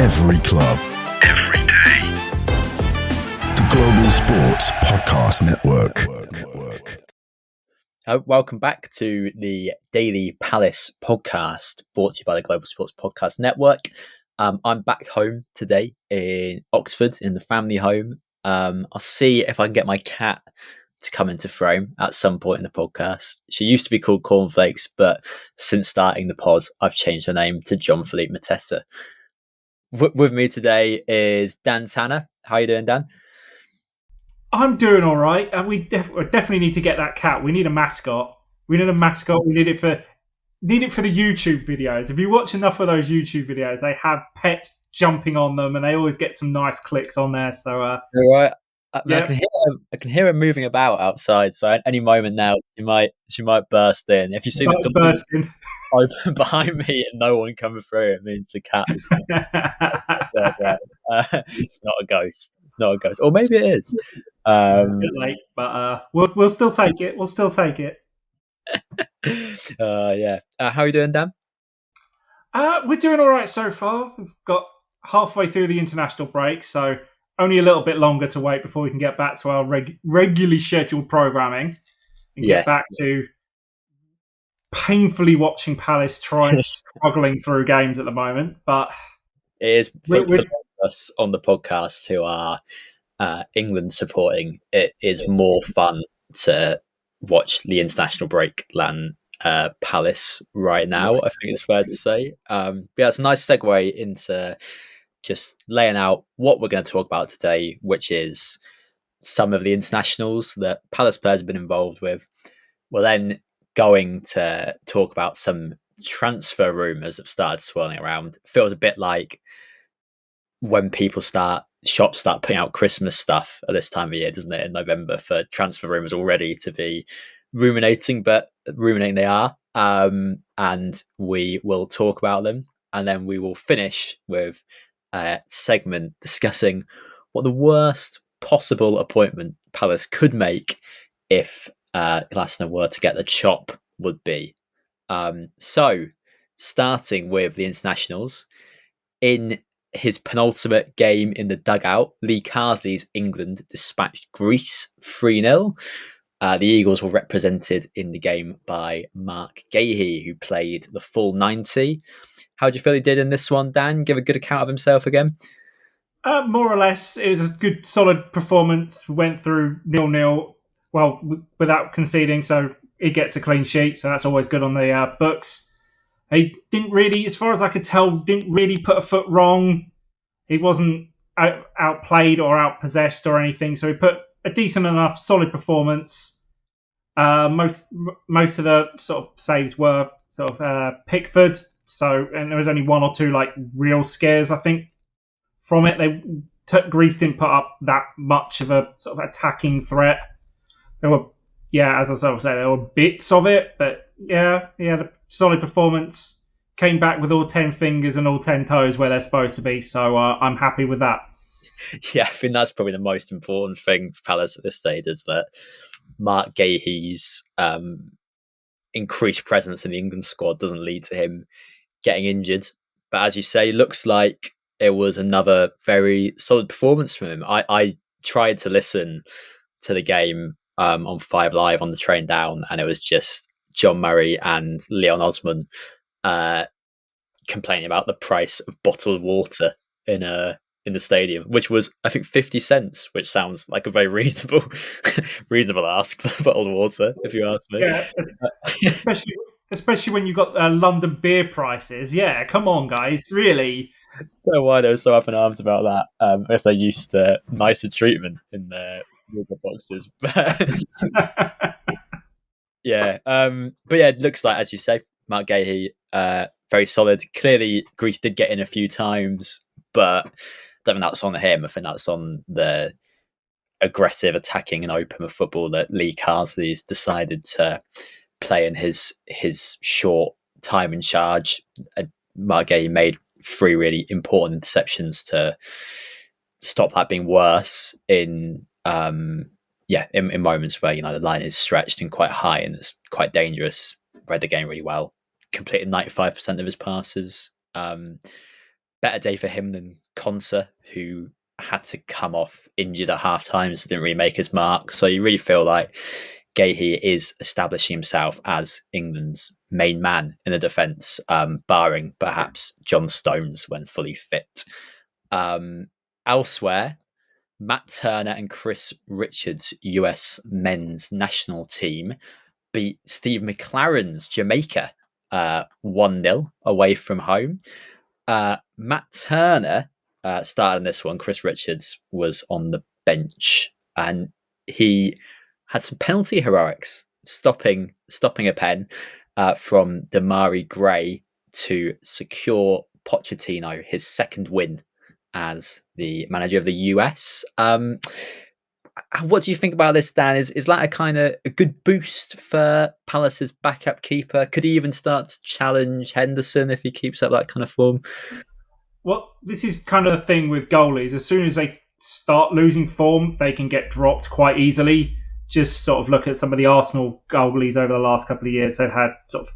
Every club. Every day. The Global Sports Podcast Network. Welcome back to the Daily Palace podcast, brought to you by the Global Sports Podcast Network. I'm back home today in Oxford, in the family home. I'll see if I can get my cat to come into frame at some point in the podcast. She used to be called Cornflakes, but since starting the pod, I've changed her name to Jean-Phillipe Mateta. With me today is Dan Tanner. How are you doing, Dan? I'm doing all right, and we definitely need to get that cat. We need a mascot. We need a mascot. We need it for the YouTube videos. If you watch enough of those YouTube videos, they have pets jumping on them, and they always get some nice clicks on there. So, all right. I can hear her moving about outside. So at any moment now, she might burst in. If you see the door open behind me and no one coming through, it means the cat's. It's not a ghost. It's not a ghost, or maybe it is. A bit late, but we'll still take it. We'll still take it. Yeah. How are you doing, Dan? We're doing all right so far. We've got halfway through the international break, so only a little bit longer to wait before we can get back to our regularly scheduled programming and get back to painfully watching Palace struggling through games at the moment. But it is for us on the podcast who are England supporting. It is more fun to watch the international break than Palace right now. I think it's fair to say. Yeah, it's a nice segue into just laying out what we're going to talk about today, which is some of the internationals that Palace players have been involved with. We're then going to talk about some transfer rumours that have started swirling around. It feels a bit like when shops start putting out Christmas stuff at this time of year, doesn't it, in November, for transfer rumours already to be ruminating they are. And we will talk about them. And then we will finish with a segment discussing what the worst possible appointment Palace could make if Glaston were to get the chop would be. So, starting with the internationals, in his penultimate game in the dugout, Lee Carsley's England dispatched Greece 3-0. The Eagles were represented in the game by Mark Guehi, who played the full 90. How do you feel he did in this one, Dan? Give a good account of himself again? More or less, it was a good, solid performance. Went through 0-0, well, without conceding, so he gets a clean sheet, so that's always good on the books. He didn't really, as far as I could tell, didn't really put a foot wrong. He wasn't outplayed or outpossessed or anything, so he put a decent enough, solid performance. Most of the sort of saves were sort of Pickford, and there was only one or two like real scares, I think, from it. Greece didn't put up that much of a sort of attacking threat. There were, as I was saying, there were bits of it, but the solid performance. Came back with all 10 fingers and all 10 toes where they're supposed to be, so I'm happy with that. Yeah, I think that's probably the most important thing for Palace at this stage, is that Mark Guehi's increased presence in the England squad doesn't lead to him getting injured. But as you say, looks like it was another very solid performance from him. I tried to listen to the game on 5 Live on the train down, and it was just John Murray and Leon Osman complaining about the price of bottled water in the stadium, which was, I think, 50 cents, which sounds like a very reasonable ask for bottled water, if you ask me. Yeah, especially when you've got London beer prices. Yeah, come on, guys, really. I don't know why they were so up in arms about that. I guess they're used to nicer treatment in their water boxes. Yeah, but yeah, it looks like, as you say, Mark Guehi, very solid. Clearly, Greece did get in a few times, but I don't think that's on him. I think that's on the aggressive, attacking, and open of football that Lee Carsley's decided to play in his short time in charge. Mark Guehi made 3 really important interceptions to stop that being worse in moments where the line is stretched and quite high and it's quite dangerous. Read the game really well. Completed 95% of his passes. better day for him than Konsa, who had to come off injured at half-time, so didn't really make his mark. So you really feel like Guehi is establishing himself as England's main man in the defence, barring perhaps John Stones when fully fit. Elsewhere, Matt Turner and Chris Richards' US men's national team beat Steve McLaren's Jamaica 1-0 away from home. Matt Turner started in this one. Chris Richards was on the bench, and he had some penalty heroics, stopping a pen from Demarai Gray to secure Pochettino his second win as the manager of the US. What do you think about this, Dan? Is that a kind of a good boost for Palace's backup keeper? Could he even start to challenge Henderson if he keeps up that kind of form? Well, this is kind of the thing with goalies. As soon as they start losing form, they can get dropped quite easily. Just sort of look at some of the Arsenal goalies over the last couple of years. They've had sort of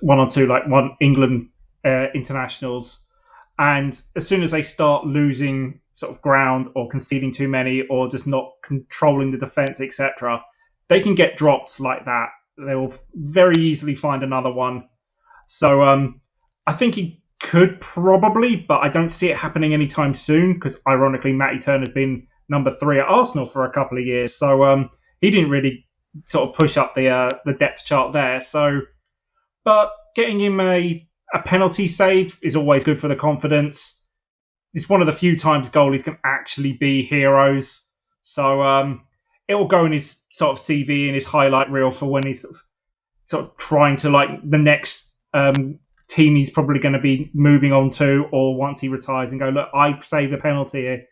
one or two, like one England internationals. And as soon as they start losing sort of ground or conceding too many or just not controlling the defence, etc., they can get dropped like that. They will very easily find another one. So I think he could probably, but I don't see it happening anytime soon because, ironically, Matty Turner's been number 3 at Arsenal for a couple of years. So he didn't really sort of push up the depth chart there. So, but getting him a penalty save is always good for the confidence. It's one of the few times goalies can actually be heroes. So it will go in his sort of CV, in his highlight reel for when he's sort of trying to, like, the next team he's probably going to be moving on to, or once he retires and go, look, I saved a penalty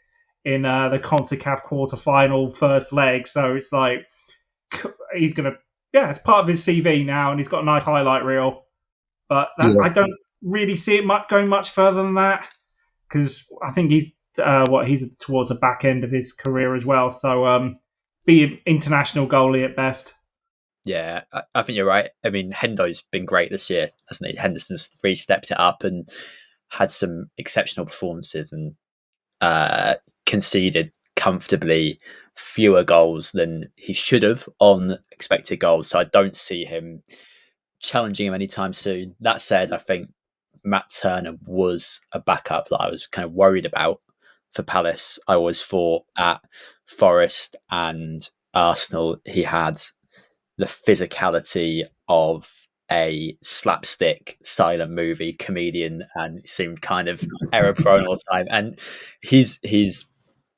in the CONCACAF quarter-final first leg. So it's like he's going to, it's part of his CV now, and he's got a nice highlight reel. But I don't really see it going much further than that because I think he's towards the back end of his career as well. So be an international goalie at best. Yeah, I think you're right. I mean, Hendo's been great this year, hasn't he? Henderson's really stepped it up and had some exceptional performances and conceded comfortably fewer goals than he should have on expected goals. So I don't see him challenging him anytime soon. That said, I think Matt Turner was a backup that I was kind of worried about for Palace. I always thought at Forest and Arsenal he had the physicality of a slapstick silent movie comedian and seemed kind of error prone all the time. And he's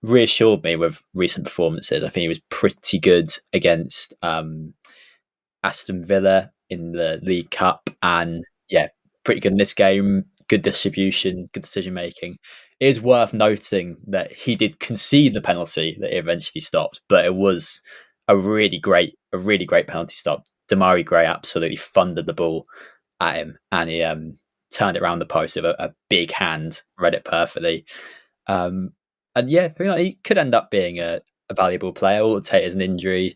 reassured me with recent performances. I think he was pretty good against Aston Villa in the League Cup, and pretty good in this game. Good distribution, good decision making. It is worth noting that he did concede the penalty that he eventually stopped, but it was a really great penalty stop. Demarai Gray absolutely thundered the ball at him, and he turned it around the post with a big hand, read it perfectly. And he could end up being a valuable player. All it would take is an injury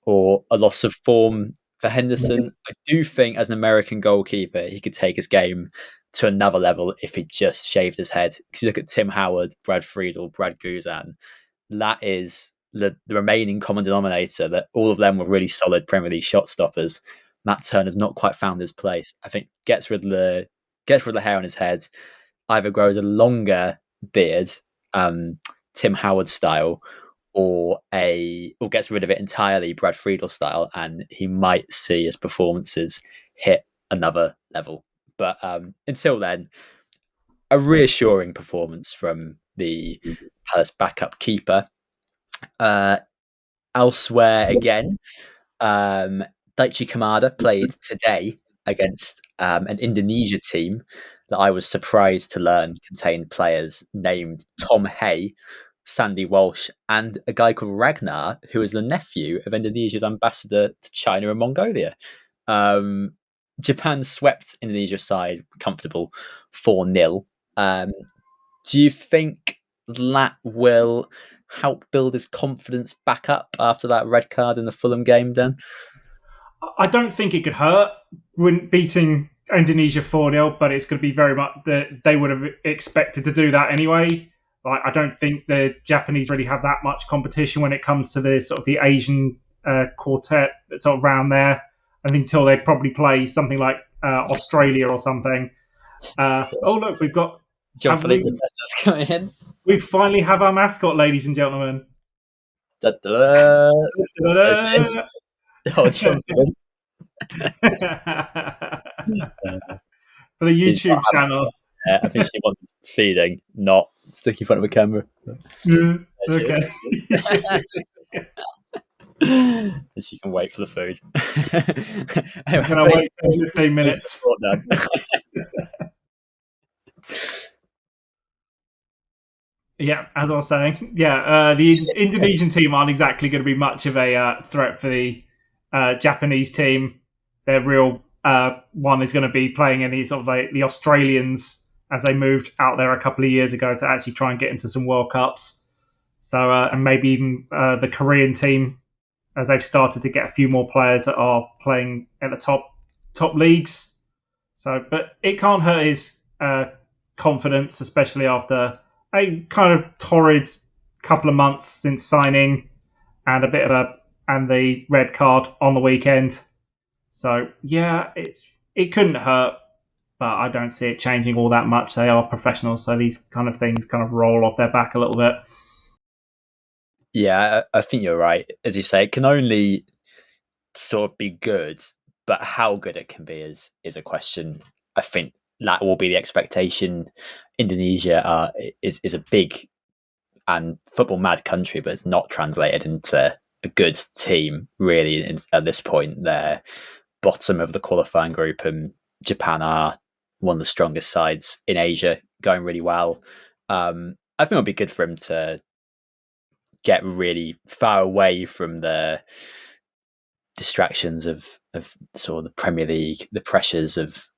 or a loss of form for Henderson. I do think as an American goalkeeper, he could take his game to another level if he just shaved his head. Because you look at Tim Howard, Brad Friedel, Brad Guzan, that is the remaining common denominator, that all of them were really solid Premier League shot stoppers. Matt Turner's not quite found his place. I think gets rid of the hair on his head, either grows a longer beard, Tim Howard style, or gets rid of it entirely, Brad Friedel style, and he might see his performances hit another level. But until then, a reassuring performance from the Palace backup keeper. Elsewhere again, Daichi Kamada played today against an Indonesia team that I was surprised to learn contained players named Tom Hay, Sandy Walsh, and a guy called Ragnar, who is the nephew of Indonesia's ambassador to China and Mongolia. Japan swept Indonesia's side comfortable 4-0. Do you think that will help build his confidence back up after that red card in the Fulham game then? I don't think it could hurt. Beating Indonesia 4-0, but it's going to be very much that they would have expected to do that anyway. Like, I don't think the Japanese really have that much competition when it comes to the sort of the Asian quartet that's sort of around there. I think until they probably play something like Australia or something. Look, we've got Jean-Phillipe Mateta's coming in. We finally have our mascot, ladies and gentlemen. Da, da, da. Oh, Jean-Phillipe. For the YouTube channel. I think she wants feeding, not sticking in front of a camera. Okay. And she can wait for the food. Anyway, can I wait for 15 minutes? Yeah, as I was saying, the Indonesian team aren't exactly going to be much of a threat for the Japanese team. Their real one is going to be playing any sort of like the Australians as they moved out there a couple of years ago to actually try and get into some World Cups. So, and maybe even the Korean team, as they've started to get a few more players that are playing at the top leagues. So, but it can't hurt his confidence, especially after a kind of torrid couple of months since signing and and the red card on the weekend. So yeah, it couldn't hurt, but I don't see it changing all that much. They are professionals, so these kind of things kind of roll off their back a little bit. Yeah, I think you're right. As you say, it can only sort of be good, but how good it can be is a question. I think that will be the expectation. Indonesia is a big and football mad country, but it's not translated into a good team really at this point. They're bottom of the qualifying group, and Japan are one of the strongest sides in Asia, going really well. I think it'll be good for him to get really far away from the distractions of sort of the Premier League, the pressures of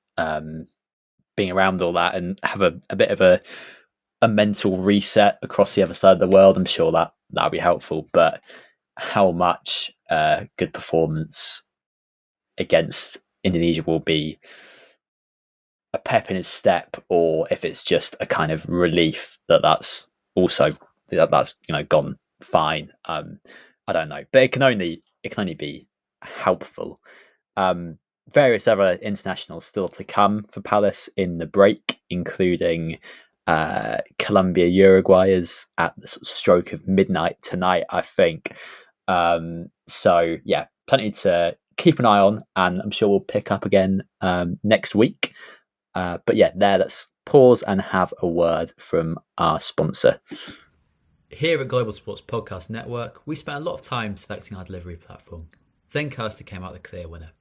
being around all that, and have a bit of a mental reset across the other side of the world. I'm sure that'll be helpful, but how much good performance against Indonesia will be a pep in his step, or if it's just a kind of relief that's gone fine. I don't know, but it can only be helpful. Various other internationals still to come for Palace in the break, including Colombia, Uruguay is at the sort of stroke of midnight tonight, I think. So yeah, plenty to keep an eye on, and I'm sure we'll pick up again next week. But yeah, let's pause and have a word from our sponsor. Here at Global Sports Podcast Network, we spent a lot of time selecting our delivery platform. Zencastr came out the clear winner.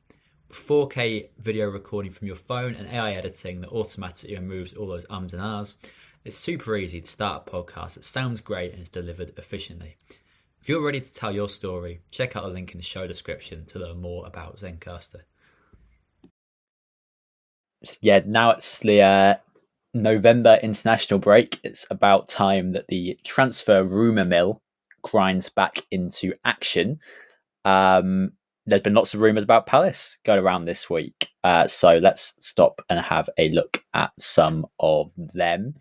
4K video recording from your phone and AI editing that automatically removes all those ums and ahs. It's super easy to start a podcast that sounds great and is delivered efficiently. If you're ready to tell your story, check out the link in the show description to learn more about Zencastr. Yeah, now it's the November international break. It's about time that the transfer rumour mill grinds back into action. There's been lots of rumours about Palace going around this week. So let's stop and have a look at some of them.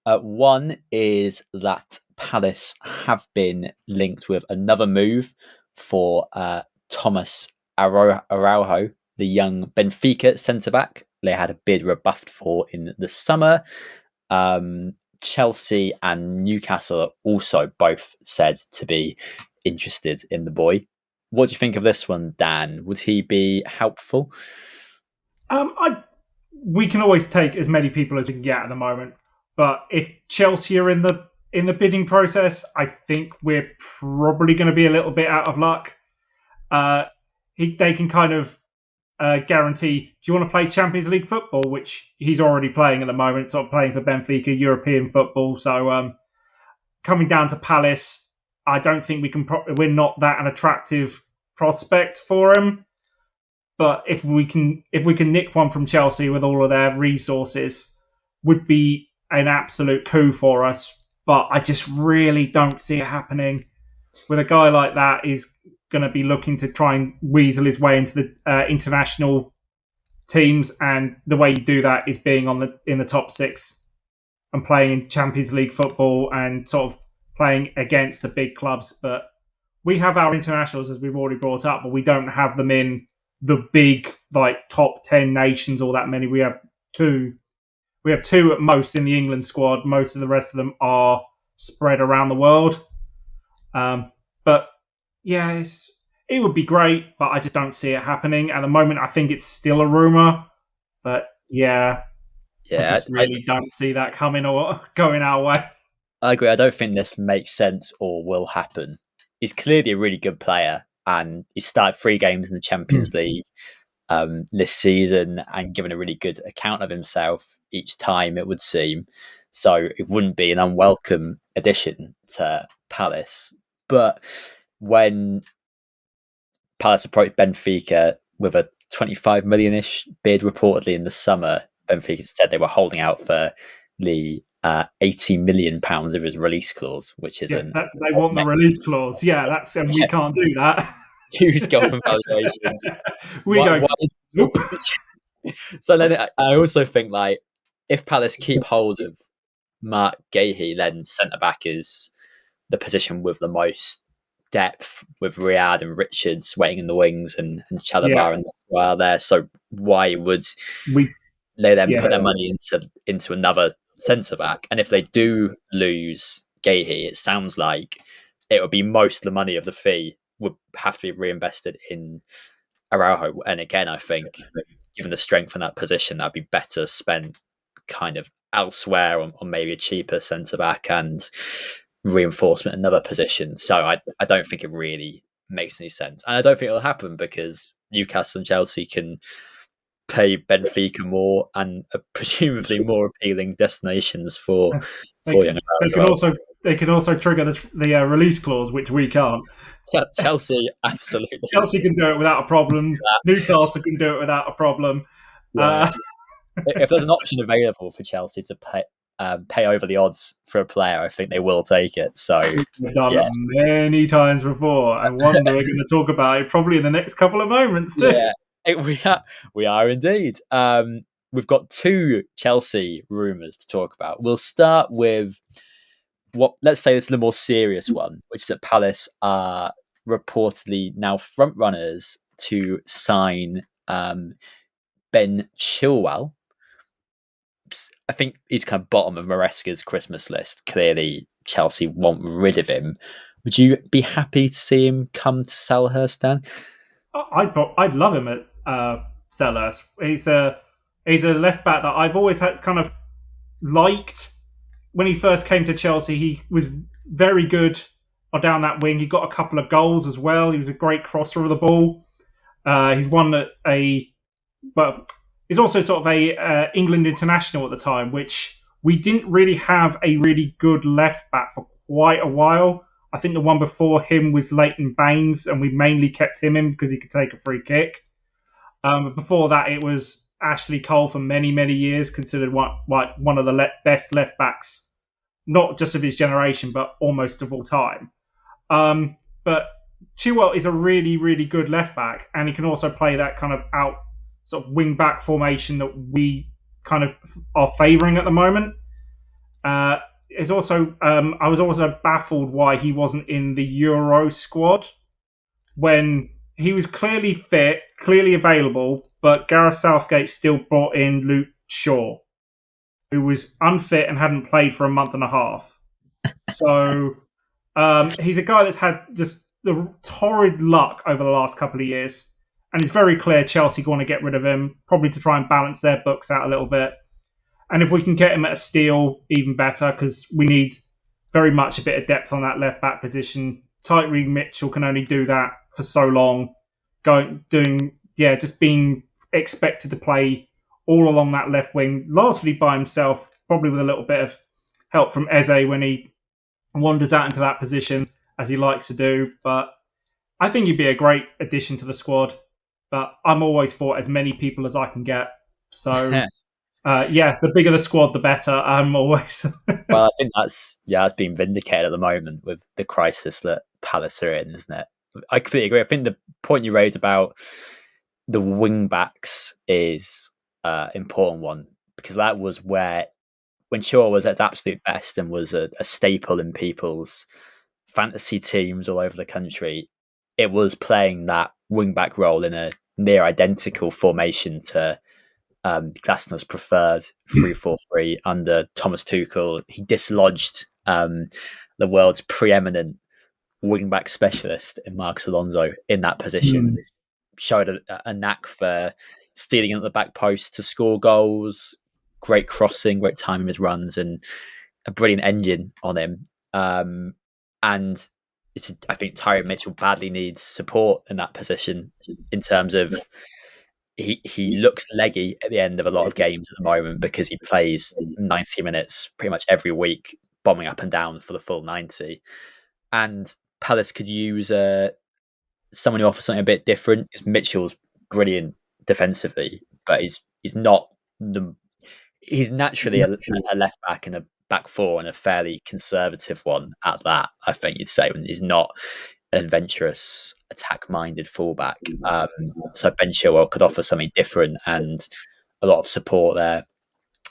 One is that Palace have been linked with another move for Thomas Araujo, the young Benfica centre-back. They had a bid rebuffed for in the summer. Chelsea and Newcastle are also both said to be interested in the boy. What do you think of this one, Dan? Would he be helpful? We can always take as many people as we can get at the moment, but if Chelsea are in the bidding process, I think we're probably going to be a little bit out of luck. They can kind of guarantee, do you want to play Champions League football, which he's already playing at the moment, sort of playing for Benfica, European football. So coming down to Palace, I don't think we can. We're not that an attractive prospect for him. But if we can nick one from Chelsea with all of their resources, would be an absolute coup for us. But I just really don't see it happening. With a guy like that, he's going to be looking to try and weasel his way into the international teams, and the way you do that is being in the top 6 and playing in Champions League football and sort of playing against the big clubs. But we have our internationals, as we've already brought up, but we don't have them in the big top 10 nations, all that many. We have 2. We have 2 at most in the England squad. Most of the rest of them are spread around the world. But yeah, it would be great, but I just don't see it happening at the moment. I think it's still a rumor, but I just really don't see that coming or going our way. I agree. I don't think this makes sense or will happen. He's clearly a really good player, and he started 3 games in the Champions League this season and given a really good account of himself each time, it would seem. So it wouldn't be an unwelcome addition to Palace. But when Palace approached Benfica with a 25 million-ish bid reportedly in the summer, Benfica said they were holding out for the £80 million of his release clause, which is they want the release clause. Yeah, we can't do that. Huge gulf in valuation. Nope. So then I also think if Palace keep hold of Mark Guehi, then centre back is the position with the most depth, with Riyad and Richards waiting in the wings and Chalobah and Wale there. So why would they then put their money into another centre back? And if they do lose Guehi, it sounds like it would be most of the money of the fee would have to be reinvested in Araujo. And again, I think given the strength in that position, that'd be better spent kind of elsewhere on maybe a cheaper centre back and reinforcement in another position. So I don't think it really makes any sense, and I don't think it'll happen because Newcastle and Chelsea can pay Benfica more and presumably more appealing destinations for young Araujo. They can also trigger the release clause, which we can't. Chelsea, absolutely. Chelsea can do it without a problem. Newcastle can do it without a problem. Yeah. If there's an option available for Chelsea to pay over the odds for a player, I think they will take it. So we've done it many times before, and one we're going to talk about it probably in the next couple of moments too. Yeah, we are indeed. We've got 2 Chelsea rumours to talk about. We'll start with let's say this is the more serious one, which is that Palace are reportedly now front runners to sign Ben Chilwell. I think he's kind of bottom of Maresca's Christmas list. Clearly, Chelsea want rid of him. Would you be happy to see him come to Selhurst, Dan? I'd love him at Selhurst. He's a left back that I've always had kind of liked. When he first came to Chelsea, he was very good down that wing. He got a couple of goals as well. He was a great crosser of the ball. He's he's also sort of a England international at the time, which we didn't really have a really good left back for quite a while. I think the one before him was Leighton Baines, and we mainly kept him in because he could take a free kick. But before that, it was Ashley Cole for many, many years, considered one of the best left backs, not just of his generation, but almost of all time. But Chilwell is a really, really good left back, and he can also play that kind of out sort of wing back formation that we kind of are favouring at the moment. I was also baffled why he wasn't in the Euro squad when he was clearly fit, clearly available, but Gareth Southgate still brought in Luke Shaw, who was unfit and hadn't played for a month and a half. So he's a guy that's had just the torrid luck over the last couple of years. And it's very clear Chelsea want to get rid of him, probably to try and balance their books out a little bit. And if we can get him at a steal, even better, because we need very much a bit of depth on that left-back position. Tyree Mitchell can only do that for so long. Just being expected to play all along that left wing, largely by himself, probably with a little bit of help from Eze when he wanders out into that position, as he likes to do. But I think he'd be a great addition to the squad. But I'm always for as many people as I can get. So, the bigger the squad, the better. I'm always. Well, I think that's been vindicated at the moment with the crisis that Palace are in, isn't it? I completely agree. I think the point you raised about the wing backs is an important one, because that was where, when Chilwell was at its absolute best and was a staple in people's fantasy teams all over the country, it was playing that wing back role in a near identical formation to Glaston's preferred 3-4-3 under Thomas Tuchel. He dislodged the world's preeminent wing-back specialist in Marcos Alonso in that position. Showed a knack for stealing at the back post to score goals, great crossing, great timing of his runs, and a brilliant engine on him. And I think Tyrone Mitchell badly needs support in that position, in terms of he looks leggy at the end of a lot of games at the moment, because he plays 90 minutes pretty much every week, bombing up and down for the full 90. And Palace could use someone who offers something a bit different. Mitchell's brilliant defensively, but he's not he's naturally a left back and a back four, and a fairly conservative one at that, I think you'd say, when he's not an adventurous, attack-minded fullback. So Ben Chilwell could offer something different and a lot of support there.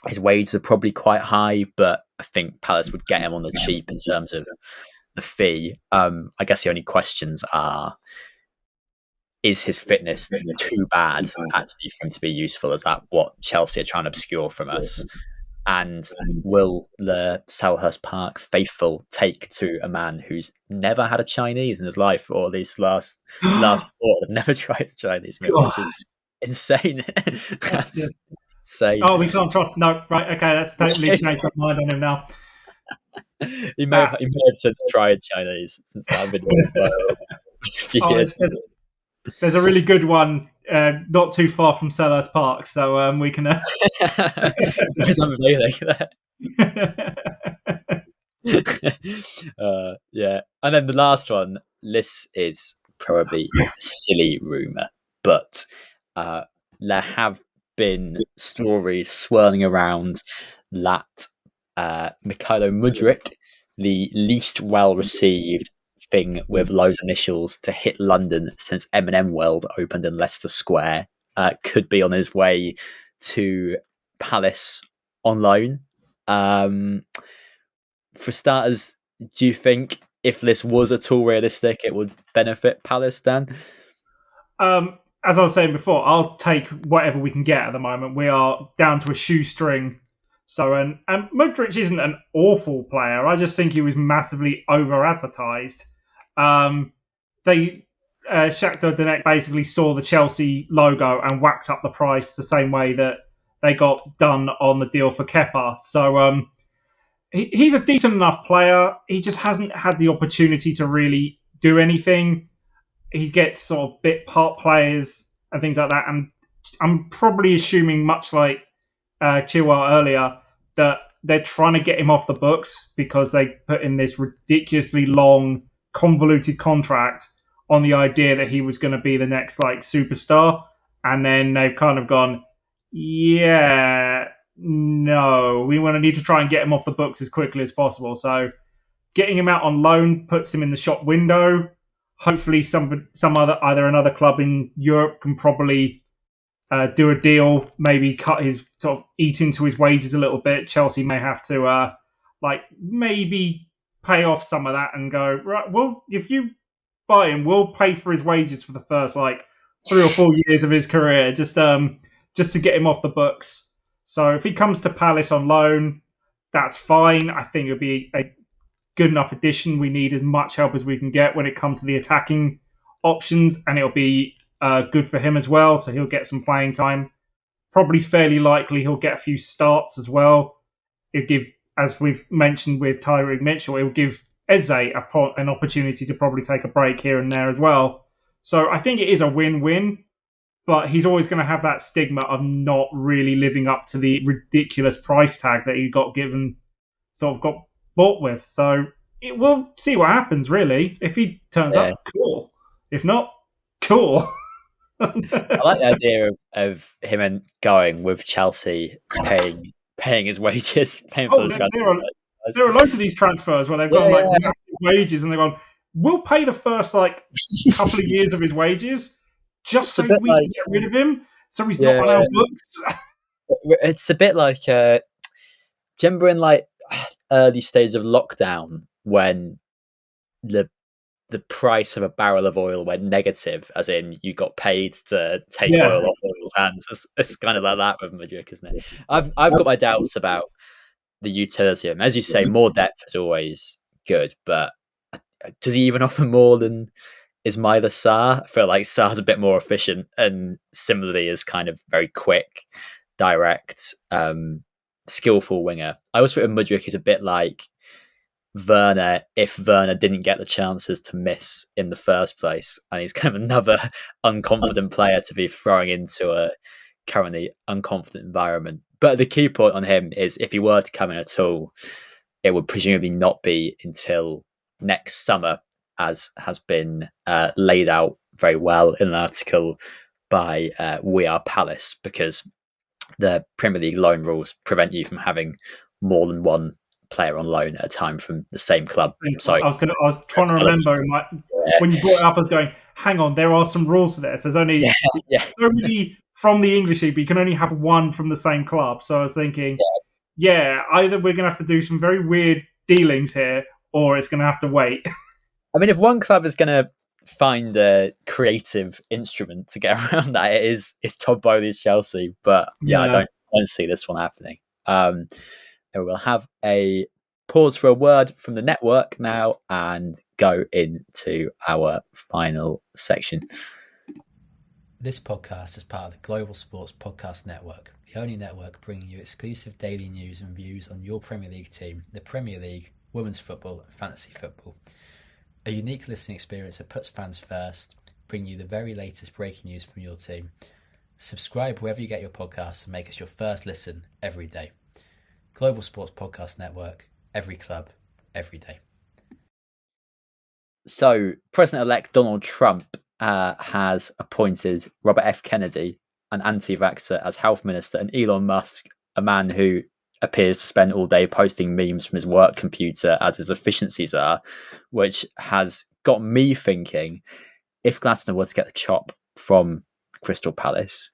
His wages are probably quite high, but I think Palace would get him on the cheap in terms of the fee. I guess the only questions are, is his fitness too bad actually for him to be useful? Is that what Chelsea are trying to obscure from us? And will the Selhurst Park faithful take to a man who's never had a Chinese in his life, or at least last four have never tried a Chinese meal, which is insane. That's insane. Oh, we can't trust. No, right? Okay, that's totally changed my mind on him now. He may have since tried Chinese since that video a few years. There's a really good one not too far from Selhurst Park, so we can. It's unveiling there. Yeah, and then the last one. This is probably a silly rumor, but there have been stories swirling around that Mykhailo Mudryk, the least well received thing with loads of initials to hit London since M&M World opened in Leicester Square, could be on his way to Palace on loan. For starters, do you think if this was at all realistic, it would benefit Palace, Dan? As I was saying before, I'll take whatever we can get at the moment. We are down to a shoestring. So, and Mudryk isn't an awful player. I just think he was massively over-advertised. Shakhtar Donetsk basically saw the Chelsea logo and whacked up the price the same way that they got done on the deal for Kepa. So he's a decent enough player. He just hasn't had the opportunity to really do anything. He gets sort of bit part players and things like that. And I'm probably assuming, much like Chilwell earlier, that they're trying to get him off the books because they put in this ridiculously long, convoluted contract on the idea that he was going to be the next superstar, and then they've kind of gone, yeah, no, we want to need to try and get him off the books as quickly as possible. So getting him out on loan puts him in the shop window. Hopefully either another club in Europe can probably do a deal, maybe cut his eat into his wages a little bit. Chelsea may have to maybe pay off some of that and go, right, well, if you buy him, we'll pay for his wages for the first 3 or 4 years of his career, just to get him off the books. So if he comes to Palace on loan, that's fine. I think it'll be a good enough addition. We need as much help as we can get when it comes to the attacking options, and it'll be good for him as well. So he'll get some playing time. Probably fairly likely he'll get a few starts as well. It'll give, as we've mentioned with Tyrone Mitchell, it will give Eze an opportunity to probably take a break here and there as well. So I think it is a win-win, but he's always going to have that stigma of not really living up to the ridiculous price tag that he got bought with. So we'll see what happens, really. If he turns up, cool. If not, cool. I like the idea of him going with Chelsea, paying his wages, paying for the transfer. There are loads of these transfers where they've got massive wages, and they've gone, we'll pay the first couple of years of his wages just so we can get rid of him, so he's not on our books. It's a bit like, do you remember in like early stages of lockdown when the price of a barrel of oil went negative, as in you got paid to take oil off oil's hands? It's kind of like that with Mudryk, isn't it? I've got my doubts about the utility of him. As you say, more depth is always good, but does he even offer more than Ismaila Sarr? I feel like Sarr's a bit more efficient and similarly is kind of very quick, direct, skillful winger. I always think Mudryk is a bit like Werner if Werner didn't get the chances to miss in the first place, and he's kind of another unconfident player to be throwing into a currently unconfident environment. But the key point on him is if he were to come in at all, it would presumably not be until next summer, as has been laid out very well in an article by We Are Palace, because the Premier League loan rules prevent you from having more than one player on loan at a time from the same club. So I was trying to remember when you brought it up. I was going, hang on, there are some rules to this. There's only so many from the English league, but you can only have one from the same club. So I was thinking, either we're going to have to do some very weird dealings here, or it's going to have to wait. I mean, if one club is going to find a creative instrument to get around that, it's Todd Bowley's Chelsea. But I don't see this one happening. And we'll have a pause for a word from the network now and go into our final section. This podcast is part of the Global Sports Podcast Network, the only network bringing you exclusive daily news and views on your Premier League team, the Premier League, women's football and fantasy football. A unique listening experience that puts fans first, bringing you the very latest breaking news from your team. Subscribe wherever you get your podcasts and make us your first listen every day. Global Sports Podcast Network, every club, every day. So, President-elect Donald Trump has appointed Robert F. Kennedy, an anti-vaxxer, as health minister, and Elon Musk, a man who appears to spend all day posting memes from his work computer as his efficiencies are, which has got me thinking, if Glaston were to get the chop from Crystal Palace,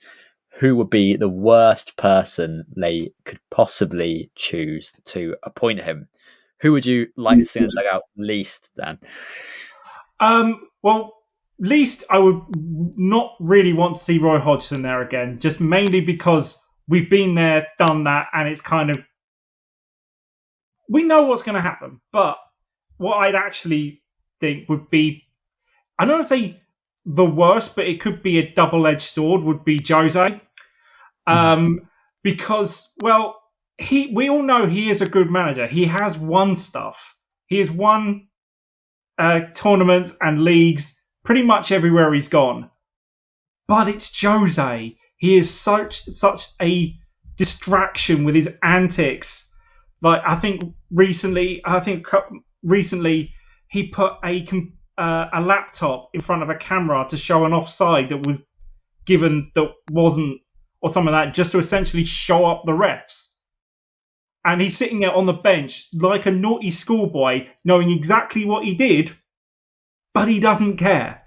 who would be the worst person they could possibly choose to appoint him? Who would you like to see in the dugout least, Dan? Well, least I would not really want to see Roy Hodgson there again, just mainly because we've been there, done that, and it's kind of... we know what's going to happen. But what I'd actually think would be... I don't want to say the worst, but it could be a double-edged sword, would be Jose. Because, well, we all know he is a good manager. He has won stuff. He has won tournaments and leagues pretty much everywhere he's gone. But it's Jose. He is such a distraction with his antics. Like I think recently he put a laptop in front of a camera to show an offside that was given that wasn't, or something like that, just to essentially show up the refs. And he's sitting there on the bench like a naughty schoolboy, knowing exactly what he did, but he doesn't care.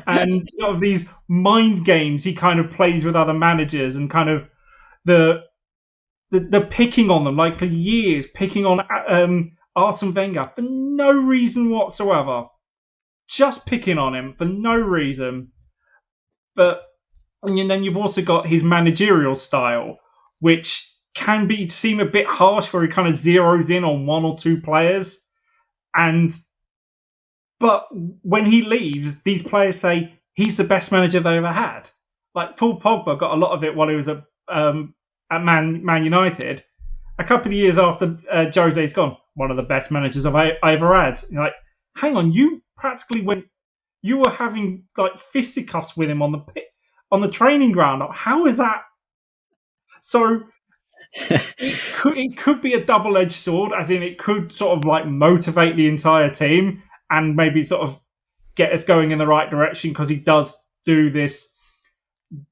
And sort of these mind games he kind of plays with other managers, and kind of the picking on them, like for years, picking on Arsene Wenger for no reason whatsoever. Just picking on him for no reason. But and then you've also got his managerial style, which can seem a bit harsh, where he kind of zeroes in on one or two players. But when he leaves, these players say he's the best manager they ever had. Like Paul Pogba got a lot of it while he was at Man United. A couple of years after Jose's gone, one of the best managers I ever had. You're like, hang on, you practically you were having like fisticuffs with him on the training ground. How is that? So it could be a double-edged sword, as in it could sort of like motivate the entire team and maybe sort of get us going in the right direction, because he does do this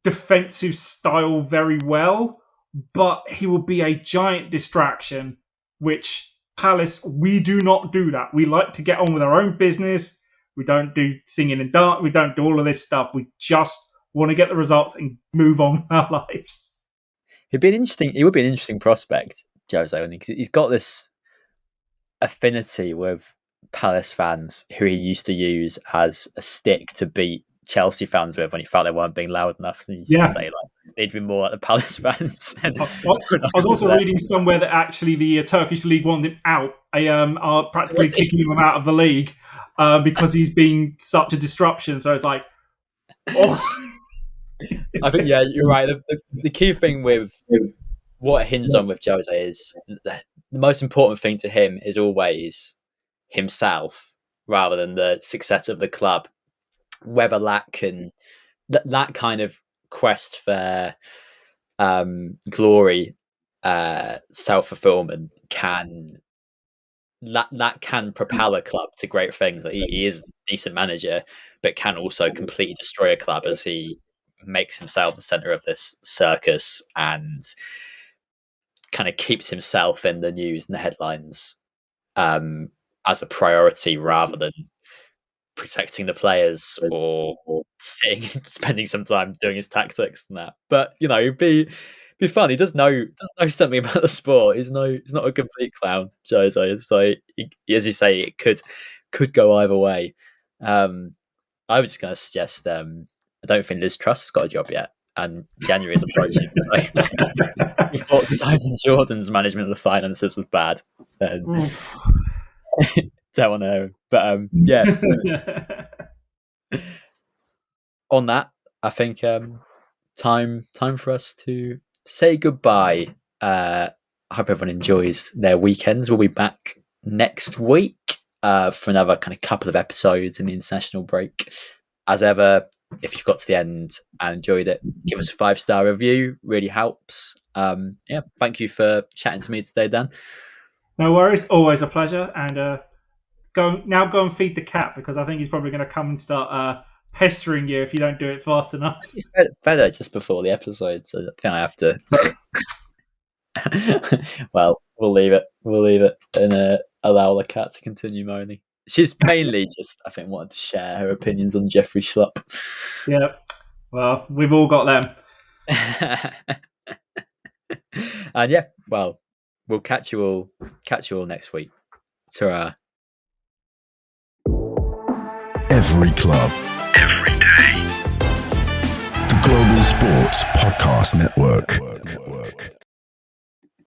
defensive style very well, but he will be a giant distraction, which Palace, we do not do that. We like to get on with our own business. We don't do singing and dance. We don't do all of this stuff. We just want to get the results and move on with our lives. He would be an interesting prospect, Jose, because he's got this affinity with Palace fans who he used to use as a stick to beat Chelsea fans with when he felt they weren't being loud enough. And he used to say, like, they'd be more like the Palace fans. And I was also reading somewhere that actually the Turkish league wanted him out. They are practically kicking him out of the league because he's been such a disruption. So it's like, oh. I think, yeah, you're right. The key thing with what it hinges on with Jose is that the most important thing to him is always himself rather than the success of the club. Whether that that kind of quest for glory, self-fulfillment can propel a club to great things. He is a decent manager, but can also completely destroy a club as he makes himself the center of this circus and kind of keeps himself in the news and the headlines as a priority rather than protecting the players or spending some time doing his tactics and that. But it'd be fun. He does know something about the sport. He's not a complete clown, Jose. So as you say, it could go either way. I was just going to suggest. I don't think Liz Truss has got a job yet, and January is approaching. We thought Simon Jordan's management of the finances was bad. Don't want to know. But yeah. On that, I think time for us to say goodbye. I hope everyone enjoys their weekends. We'll be back next week for another kind of couple of episodes in the international break. As ever, if you've got to the end and enjoyed it, give us a 5-star review. Really helps. Thank you for chatting to me today, Dan. No worries. Always a pleasure. And go and feed the cat, because I think he's probably going to come and start pestering you if you don't do it fast enough. Fed her just before the episode, so I think I have to. Well, we'll leave it and allow the cat to continue moaning. She's mainly just, I think, wanted to share her opinions on Jeffrey Schlupp. Yeah, well, we've all got them. And yeah, well, we'll catch you all next week. Ta-ra. Every club, every day. The Global Sports Podcast Network.